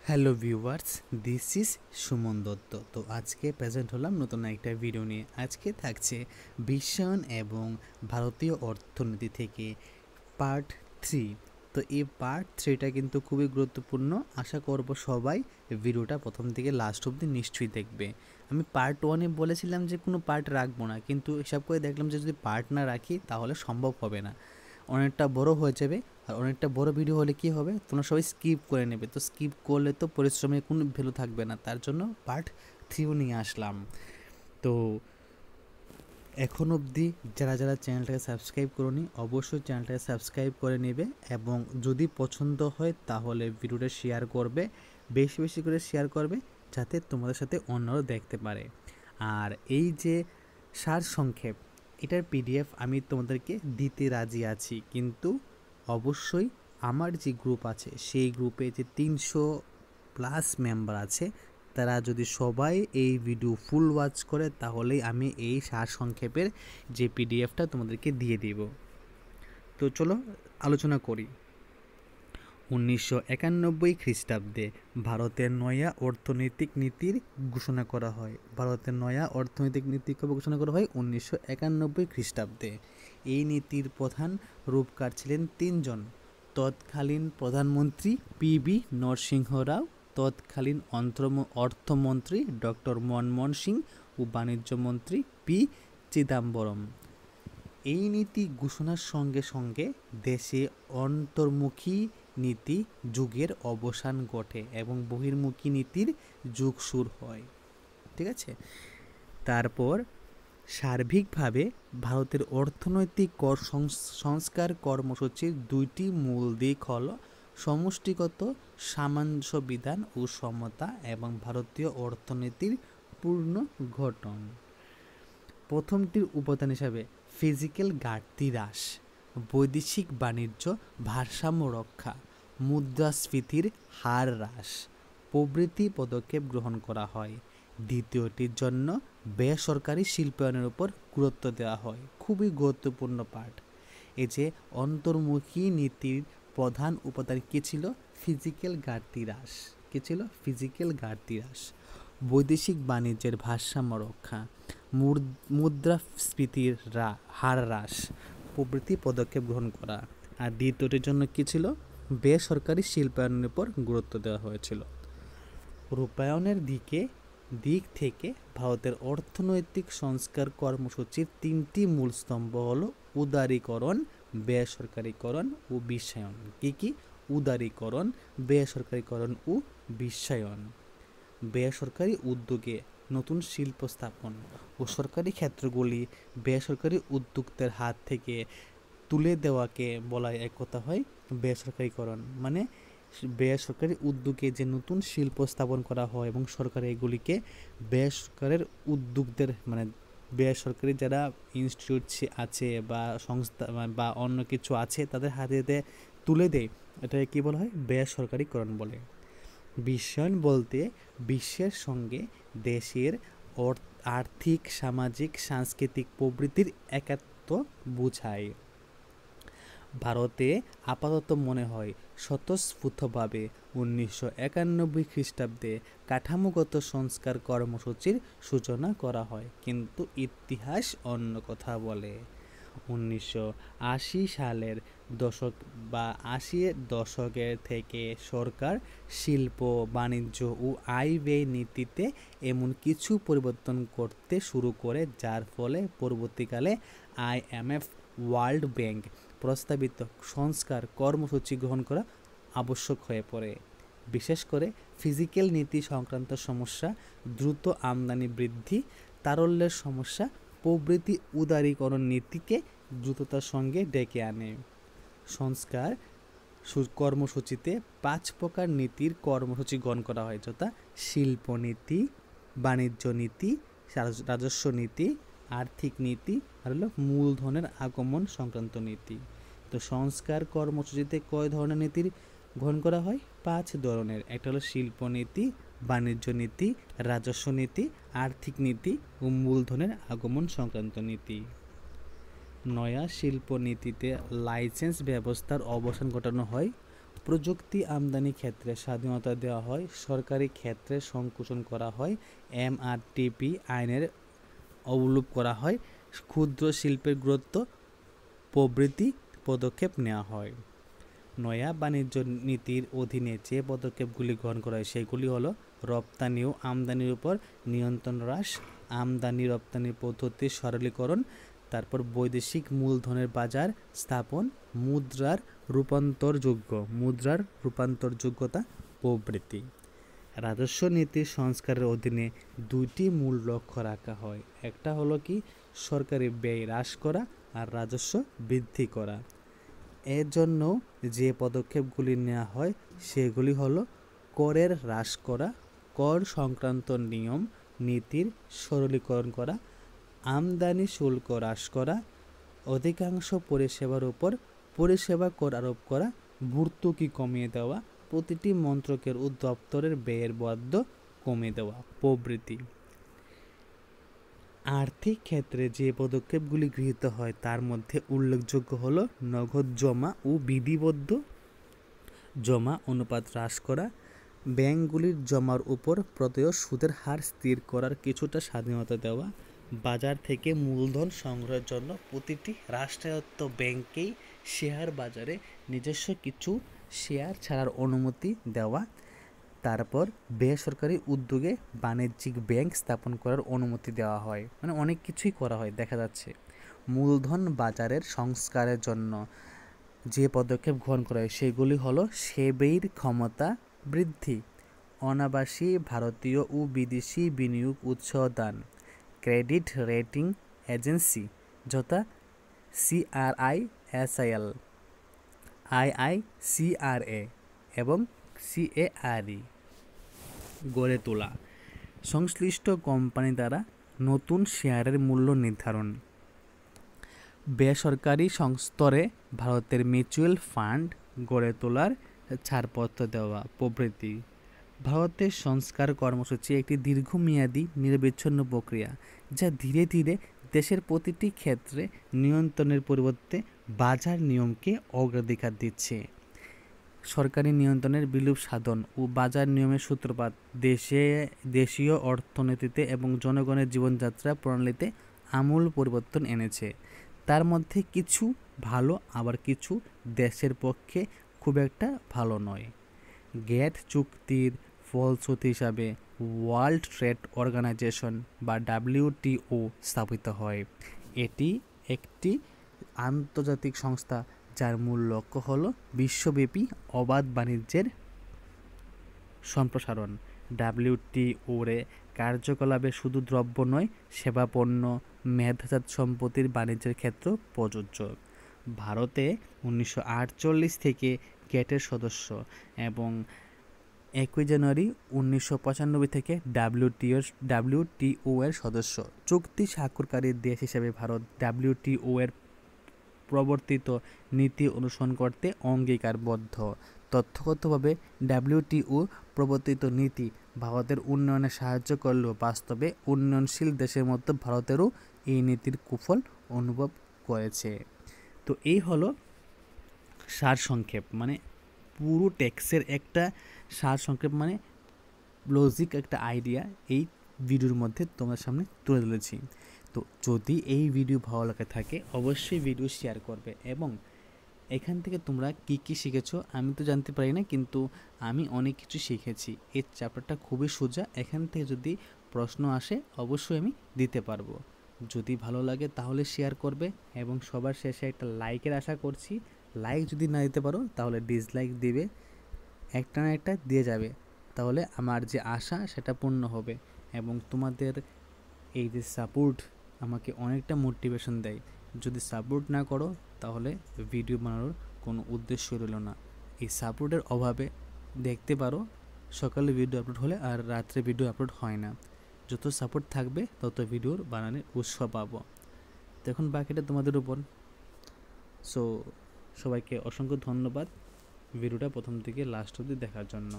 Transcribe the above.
Hello viewers, this is Suman Dutta. তো আজকে present হলাম নতুন একটা ভিডিও নিয়ে। আজকে থাকছে বিশ্বায়ন এবং ভারতীয় অর্থনীতি থেকে পার্ট 3। তো এই পার্ট 3টা কিন্তু খুবই গুরুত্বপূর্ণ। আশা করব সবাই ভিডিওটা প্রথম থেকে লাস্ট অবধি নিশ্চয়ই দেখবে। আমি পার্ট 1-এ বলেছিলাম যে কোনো পার্ট রাখবো না, কিন্তু হিসাব করে দেখলাম যে যদি পার্ট না রাখি তাহলে সম্ভব হবে না, অনেকটা বড় হয়ে যাবে। আর অনেকটা বড় ভিডিও হলে কি হবে, তোমরা সবাই স্কিপ করে নেবে। তো স্কিপ করলে তো পরিশ্রমের কোনো ভ্যালু থাকবে না, তার জন্য পার্ট 3ও নিয়ে আসলাম। তো এখন অবধি যারা যারা চ্যানেলটাকে সাবস্ক্রাইব করোনি অবশ্যই চ্যানেলটাকে সাবস্ক্রাইব করে নেবে, এবং যদি পছন্দ হয় তাহলে ভিডিওটা শেয়ার করবে, বেশি বেশি করে শেয়ার করবে, যাতে তোমাদের সাথে অন্যরাও দেখতে পারে। আর এই যে সার সংক্ষেপ, এটার পিডিএফ আমি তোমাদেরকে দিতে রাজি আছি, কিন্তু অবশ্যই আমার যে গ্রুপ আছে সেই গ্রুপে যে 300+ মেম্বার আছে, তারা যদি সবাই এই ভিডিও ফুল ওয়াচ করে তাহলেই আমি এই সার সংক্ষেপের যে পিডিএফটা তোমাদেরকে দিয়ে দিব। তো চলো আলোচনা করি। 1991 খ্রিস্টাব্দে ভারতের নয়া অর্থনৈতিক নীতির ঘোষণা করা হয়। ভারতের নয়া অর্থনৈতিক নীতি কবে ঘোষণা করা হয়? 1991 খ্রিস্টাব্দে। এই নীতির প্রধান রূপকার ছিলেন তিনজন: তৎকালীন প্রধানমন্ত্রী পি.বি. নরসিংহ রাও, তৎকালীন অর্থমন্ত্রী ডক্টর মনমোহন সিং ও বাণিজ্য মন্ত্রী পি. চিদাম্বরম। এই নীতি ঘোষণার সঙ্গে সঙ্গে দেশে অন্তর্মুখী নীতি যুগের অবসান ঘটে এবং বহির্মুখী নীতির যুগ শুরু হয়। ঠিক আছে। তারপর সার্বিকভাবে ভারতের অর্থনৈতিক সংস্কার কর্মসূচির দুইটি মূল দিক হল সমষ্টিগত সামঞ্জস্য বিধান ও সমতা এবং ভারতীয় অর্থনীতির পূর্ণ গঠন। প্রথমটির উপাদান হিসাবে ফিজিক্যাল ঘাটতি হ্রাস, বৈদেশিক বাণিজ্য ভারসাম্য রক্ষা, মুদ্রাস্ফীতির হার হ্রাস প্রভৃতি পদক্ষেপ গ্রহণ করা হয়। দ্বিতীয়টির জন্য বেসরকারি শিল্পায়নের উপর গুরুত্ব দেওয়া হয়। খুবই গুরুত্বপূর্ণ পার্ট। এই যে অন্তর্মুখী নীতির প্রধান উপাদান কী ছিল? ফিজিক্যাল ঘাটতি হ্রাস। কী ছিল? ফিজিক্যাল ঘাটতি হ্রাস, বৈদেশিক বাণিজ্যের ভারসাম্য রক্ষা, মুদ্রাস্ফীতির হার হ্রাস প্রভৃতি পদক্ষেপ গ্রহণ করা। আর দ্বিতীয়টির জন্য কী ছিল? বেসরকারি শিল্পায়নের উপর গুরুত্ব দেওয়া হয়েছিল। রূপায়ণের দিক থেকে ভারতের অর্থনৈতিক সংস্কার কর্মসূচির তিনটি মূল স্তম্ভ হল উদারীকরণ, বেসরকারীকরণ ও বিশ্বায়ন। কী কী? উদারীকরণ, বেসরকারীকরণ ও বিশ্বায়ন। বেসরকারি উদ্যোগে নতুন শিল্প স্থাপন ও সরকারি ক্ষেত্রগুলি বেসরকারি উদ্যোক্তার হাত থেকে তুলে দেওয়াকে বলা এক কথা হয় বেসরকারীকরণ। মানে বেসরকারি উদ্যোগে যে নতুন শিল্প স্থাপন করা হয় এবং সরকার এগুলিকে বেসরকারের উদ্যোগদের, মানে বেসরকারি যারা ইনস্টিটিউট আছে বা সংস্থা বা অন্য কিছু আছে তাদের হাতে তুলে দেয়, এটাকে কী বলা হয়? বেসরকারীকরণ বলে। বিশ্বায়ন বলতে বিশ্বের সঙ্গে দেশের আর্থিক, সামাজিক, সাংস্কৃতিক প্রবৃত্তির একাত্ম বোঝায়। ভারতে আপাতত মনে হয় স্বতঃস্ফূর্তভাবে 1991 খ্রিস্টাব্দে কাঠামোগত সংস্কার কর্মসূচির সূচনা করা হয়, কিন্তু ইতিহাস অন্য কথা বলে। 1980 সালের দশক বা 80-এর দশকের থেকে সরকার শিল্প, বাণিজ্য ও আয় ব্যয় নীতিতে এমন কিছু পরিবর্তন করতে শুরু করে যার ফলে পরবর্তীকালে IMF, ওয়ার্ল্ড ব্যাংক প্রস্তাবিত সংস্কার কর্মসূচি গ্রহণ করা আবশ্যক হয়ে পড়ে। বিশেষ করে ফিজিক্যাল নীতি সংক্রান্ত সমস্যা, দ্রুত আমদানি বৃদ্ধি, তারল্যের সমস্যা প্রভৃতি উদারীকরণ নীতিকে দ্রুততার সঙ্গে ডেকে আনে। সংস্কার কর্মসূচিতে 5 প্রকার নীতির কর্মসূচি গ্রহণ করা হয়, যথা শিল্পনীতি, বাণিজ্য নীতি, রাজস্ব নীতি, আর্থিক নীতি আর হলো মূলধনের আগমন সংক্রান্ত নীতি। তো সংস্কার কর্মসূচিতে কয় ধরনের নীতির গ্রহণ করা হয়? 5 ধরনের। একটা হলো শিল্পনীতি, বাণিজ্য নীতি, রাজস্ব নীতি, আর্থিক নীতি ও মূলধনের আগমন সংক্রান্ত নীতি। নয়া শিল্পনীতিতে লাইসেন্স ব্যবস্থার অবসান ঘটানো হয়। প্রযুক্তি আমদানি ক্ষেত্রে স্বাধীনতা দেওয়া হয়, সরকারি ক্ষেত্রে সংকোচন করা হয়, এমআরটিপি আইনের অবলুপ করা হয়, ক্ষুদ্র শিল্পের গুরুত্ব প্রভৃতি পদক্ষেপ নেওয়া হয়। নয়া বাণিজ্য নীতির অধীনে যে পদক্ষেপগুলি গ্রহণ করা হয় সেগুলি হলো রপ্তানি ও আমদানির উপর নিয়ন্ত্রণ হ্রাস, আমদানি রপ্তানি পদ্ধতির সরলীকরণ, তারপর বৈদেশিক মূলধনের বাজার স্থাপন, মুদ্রার রূপান্তরযোগ্যতা প্রভৃতি। রাজস্ব নীতির সংস্কারের অধীনে দুইটি মূল লক্ষ্য রাখা হয়। একটা হলো কি সরকারি ব্যয় হ্রাস করা আর রাজস্ব বৃদ্ধি করা। এর জন্য যে পদক্ষেপগুলি নেওয়া হয় সেগুলি হলো করের হ্রাস করা, কর সংক্রান্ত নিয়ম নীতির সরলীকরণ করা, আমদানি শুল্ক হ্রাস করা, অধিকাংশ পরিষেবার উপর পরিষেবা কর আরোপ করা, ভর্তুকি কমিয়ে দেওয়া, প্রতিটি মন্ত্রকের ও দপ্তরের ব্যয়ের বরাদ্দ কমিয়ে দেওয়া প্রভৃতি। আর্থিক ক্ষেত্রে যে পদক্ষেপগুলি গৃহীত হয় তার মধ্যে উল্লেখযোগ্য হলো নগদ জমা ও বিধিবদ্ধ জমা অনুপাত হ্রাস করা, ব্যাংকগুলির জমার উপর প্রদেয় সুদের হার স্থির করার কিছুটা স্বাধীনতা দেওয়া, বাজার থেকে মূলধন সংগ্রহের জন্য প্রতিটি রাষ্ট্রায়ত্ত ব্যাংকেই শেয়ার বাজারে নিজস্ব কিছু শেয়ার ছাড়ার অনুমতি দেওয়া, তারপর বেসরকারি উদ্যোগে বাণিজ্যিক ব্যাংক স্থাপন করার অনুমতি দেওয়া হয়। মানে অনেক কিছুই করা হয় দেখা যাচ্ছে। মূলধন বাজারের সংস্কারের জন্য যে পদক্ষেপ গ্রহণ করা হয় সেগুলি হলো সেবের ক্ষমতা বৃদ্ধি, অনাবাসী ভারতীয় ও বিদেশি বিনিয়োগ উৎসাহ দান, ক্রেডিট রেটিং এজেন্সি যথা CRISIL, IICRA এবং CARE গড়ে তোলা, সংশ্লিষ্ট কোম্পানি দ্বারা নতুন শেয়ারের মূল্য নির্ধারণ, বেসরকারি স্তরে ভারতের মিউচুয়াল ফান্ড গড়ে তোলার ছাড়পত্র দেওয়া প্রভৃতি। ভারতের সংস্কার কর্মসূচি একটি দীর্ঘমেয়াদী নিরবচ্ছিন্ন প্রক্রিয়া যা ধীরে ধীরে দেশের প্রতিটি ক্ষেত্রে নিয়ন্ত্রণের পরিবর্তে বাজার নিয়মকে অগ্রাধিকার দিচ্ছে। সরকারি নিয়ন্ত্রণের বিলোপ সাধন ও বাজার নিয়মের সূত্রপাত দেশীয় অর্থনীতিতে এবং জনগণের জীবনযাত্রা প্রণালীতে আমূল পরিবর্তন এনেছে। তার মধ্যে কিছু ভালো আবার কিছু দেশের পক্ষে খুব একটা ভালো নয়। গ্যাট চুক্তির ফলশ্রুতি হিসাবে ওয়ার্ল্ড ট্রেড অর্গানাইজেশন বা WTO স্থাপিত হয়। এটি একটি আন্তর্জাতিক সংস্থা যার মূল লক্ষ্য হল বিশ্বব্যাপী অবাধ বাণিজ্যের সম্প্রসারণ। WTO-র কার্যকলাপে শুধু দ্রব্য নয়, সেবা পণ্য, মেধাজাত সম্পত্তির বাণিজ্যের ক্ষেত্রেও প্রযোজ্য। ভারতে 1948 থেকে গ্যাটের সদস্য এবং 1 জানুয়ারি 1995 থেকে WTO এর সদস্য। চুক্তি স্বাক্ষরকারী দেশ হিসেবে ভারত WTO এর প্রবর্তিত নীতি অনুসরণ করতে অঙ্গীকারবদ্ধ। তথ্যগতভাবে WTO প্রবর্তিত নীতি ভারতের উন্নয়নে সাহায্য করলেও বাস্তবে উন্নয়নশীল দেশের মধ্যে ভারতেরও এই নীতির কুফল অনুভব করেছে। তো এই হলো সারসংক্ষেপ, মানে পুরো টেক্সের একটা সারসংক্ষেপ, মানে লজিক একটা আইডিয়া এই ভিডিওর মধ্যে তোমার সামনে তুলে ধরেছি। তো যদি এই ভিডিও ভালো লাগে থাকে অবশ্যই ভিডিও শেয়ার করবে এবং এখান থেকে তোমরা কি কি শিখেছো আমি তো জানতে পারি না, কিন্তু আমি অনেক কিছু শিখেছি। এই চ্যাপ্টারটা খুবই সোজা, এখান থেকে যদি প্রশ্ন আসে অবশ্যই আমি দিতে পারবো। যদি ভালো লাগে তাহলে শেয়ার করবে এবং সবার শেষে একটা লাইকের আশা করছি। লাইক যদি না দিতে পারো তাহলে ডিসলাইক দিবে, একটা না একটা দিয়ে যাবে, তাহলে আমার যে আশা সেটা পূর্ণ হবে এবং তোমাদের এই যে সাপোর্ট আমাকে অনেকটা মোটিভেশন দেয়। যদি সাপোর্ট না করো তাহলে ভিডিও বানানোর কোনো উদ্দেশ্য রইল না। এই সাপোর্টের অভাবে দেখতে পারো সকালে ভিডিও আপলোড হলে আর রাত্রে ভিডিও আপলোড হয় না। যত সাপোর্ট থাকবে তত ভিডিওর বানানোর উৎসাহ পাবো। তো এখন বাকিটা তোমাদের উপর। সো সবাইকে অসংখ্য ধন্যবাদ ভিডিওটা প্রথম থেকে লাস্ট অবধি দেখার জন্য।